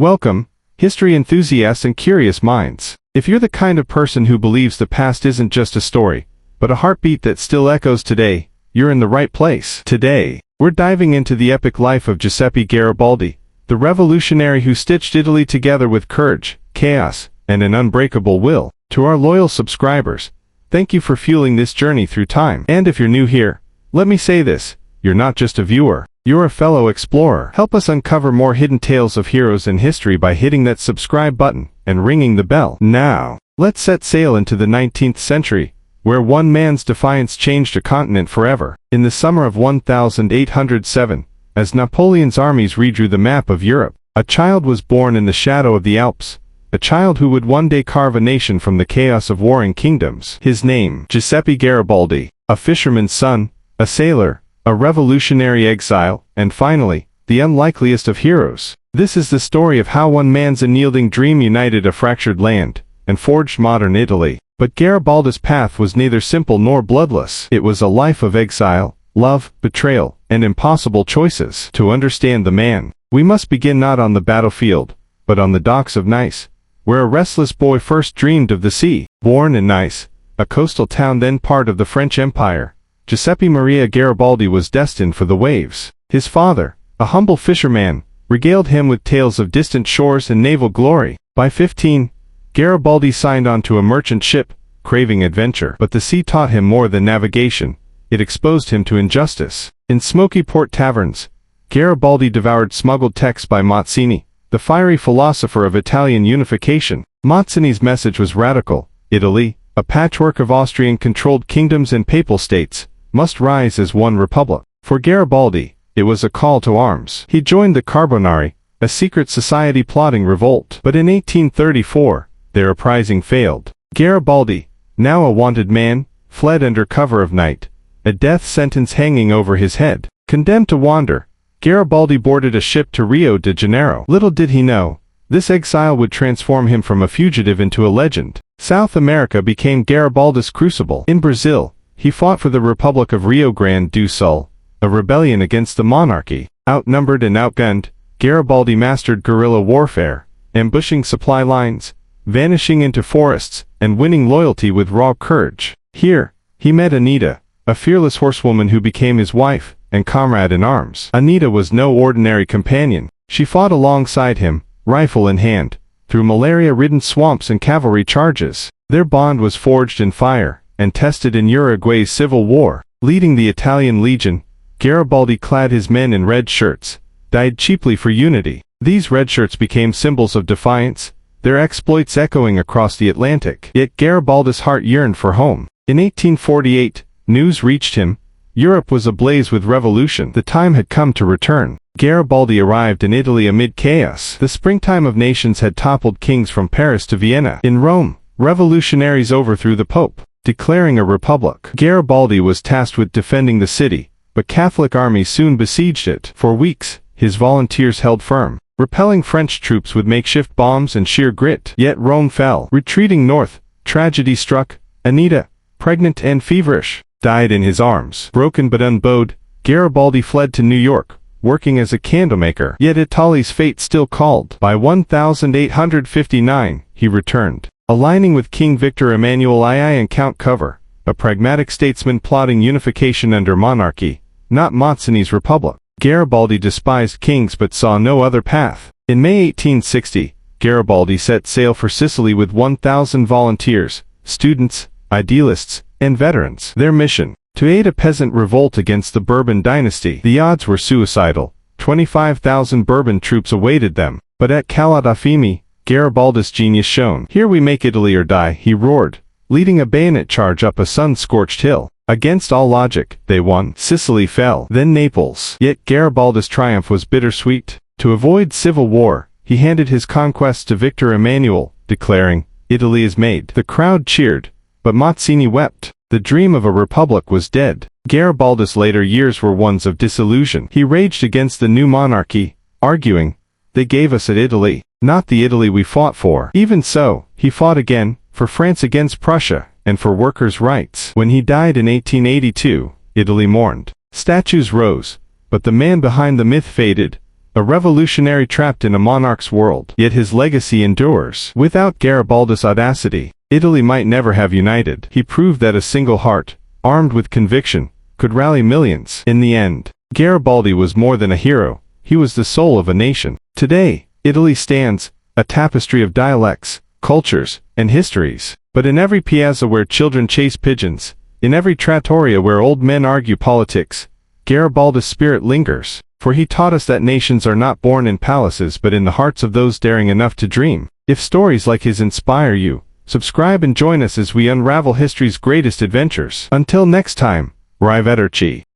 Welcome, history enthusiasts and curious minds. If you're the kind of person who believes the past isn't just a story, but a heartbeat that still echoes today, you're in the right place. Today, we're diving into the epic life of Giuseppe Garibaldi, the revolutionary who stitched Italy together with courage, chaos, and an unbreakable will. To our loyal subscribers, thank you for fueling this journey through time. And if you're new here, let me say this, you're not just a viewer, you're a fellow explorer. Help us uncover more hidden tales of heroes in history by hitting that subscribe button and ringing the bell. Now, let's set sail into the 19th century, where one man's defiance changed a continent forever. In the summer of 1807, as Napoleon's armies redrew the map of Europe, a child was born in the shadow of the Alps, a child who would one day carve a nation from the chaos of warring kingdoms. His name, Giuseppe Garibaldi, a fisherman's son, a sailor, a revolutionary exile, and finally, the unlikeliest of heroes. This is the story of how one man's unyielding dream united a fractured land and forged modern Italy. But Garibaldi's path was neither simple nor bloodless. It was a life of exile, love, betrayal, and impossible choices. To understand the man, we must begin not on the battlefield, but on the docks of Nice, where a restless boy first dreamed of the sea. Born in Nice, a coastal town then part of the French Empire, Giuseppe Maria Garibaldi was destined for the waves. His father, a humble fisherman, regaled him with tales of distant shores and naval glory. By 15, Garibaldi signed on to a merchant ship, craving adventure. But the sea taught him more than navigation, it exposed him to injustice. In smoky port taverns, Garibaldi devoured smuggled texts by Mazzini, the fiery philosopher of Italian unification. Mazzini's message was radical: Italy, a patchwork of Austrian-controlled kingdoms and papal states, must rise as one republic. For Garibaldi, it was a call to arms. He joined the Carbonari, a secret society plotting revolt. But in 1834, their uprising failed. Garibaldi, now a wanted man, fled under cover of night, a death sentence hanging over his head. Condemned to wander, Garibaldi boarded a ship to Rio de Janeiro. Little did he know, this exile would transform him from a fugitive into a legend. South America became Garibaldi's crucible. In Brazil, he fought for the Republic of Rio Grande do Sul, a rebellion against the monarchy. Outnumbered and outgunned, Garibaldi mastered guerrilla warfare, ambushing supply lines, vanishing into forests, and winning loyalty with raw courage. Here, he met Anita, a fearless horsewoman who became his wife and comrade in arms. Anita was no ordinary companion. She fought alongside him, rifle in hand, through malaria-ridden swamps and cavalry charges. Their bond was forged in fire and tested in Uruguay's civil war. Leading the Italian Legion, Garibaldi clad his men in red shirts, dyed cheaply for unity. These red shirts became symbols of defiance, their exploits echoing across the Atlantic. Yet Garibaldi's heart yearned for home. In 1848, news reached him: Europe was ablaze with revolution. The time had come to return. Garibaldi arrived in Italy amid chaos. The springtime of nations had toppled kings from Paris to Vienna. In Rome, revolutionaries overthrew the Pope, declaring a republic. Garibaldi was tasked with defending the city, but Catholic armies soon besieged it. For weeks, his volunteers held firm, repelling French troops with makeshift bombs and sheer grit. Yet Rome fell. Retreating north, tragedy struck. Anita, pregnant and feverish, died in his arms. Broken but unbowed, Garibaldi fled to New York, working as a candlemaker. Yet Italy's fate still called. By 1859, he returned, aligning with King Victor Emmanuel II and Count Cover, a pragmatic statesman plotting unification under monarchy, not Mazzini's republic. Garibaldi despised kings but saw no other path. In May 1860, Garibaldi set sail for Sicily with 1,000 volunteers, students, idealists, and veterans. Their mission: to aid a peasant revolt against the Bourbon dynasty. The odds were suicidal. 25,000 Bourbon troops awaited them. But at Calatafimi, Garibaldi's genius shone. Here we make Italy or die, he roared, leading a bayonet charge up a sun-scorched hill. Against all logic, they won. Sicily fell, then Naples. Yet Garibaldi's triumph was bittersweet. To avoid civil war, he handed his conquests to Victor Emmanuel, declaring, "Italy is made." The crowd cheered, but Mazzini wept. The dream of a republic was dead. Garibaldi's later years were ones of disillusion. He raged against the new monarchy, arguing, "They gave us Italy, not the Italy we fought for." Even so, he fought again, for France against Prussia, and for workers' rights. When he died in 1882, Italy mourned. Statues rose, but the man behind the myth faded. a revolutionary trapped in a monarch's world, yet his legacy endures. Without Garibaldi's audacity, Italy might never have united. He proved that a single heart, armed with conviction, could rally millions. In the end, Garibaldi was more than a hero, he was the soul of a nation. Today, Italy stands, a tapestry of dialects, cultures, and histories. But in every piazza where children chase pigeons, in every trattoria where old men argue politics, Garibaldi's spirit lingers, for he taught us that nations are not born in palaces but in the hearts of those daring enough to dream. If stories like his inspire you, subscribe and join us as we unravel history's greatest adventures. Until next time, arrivederci.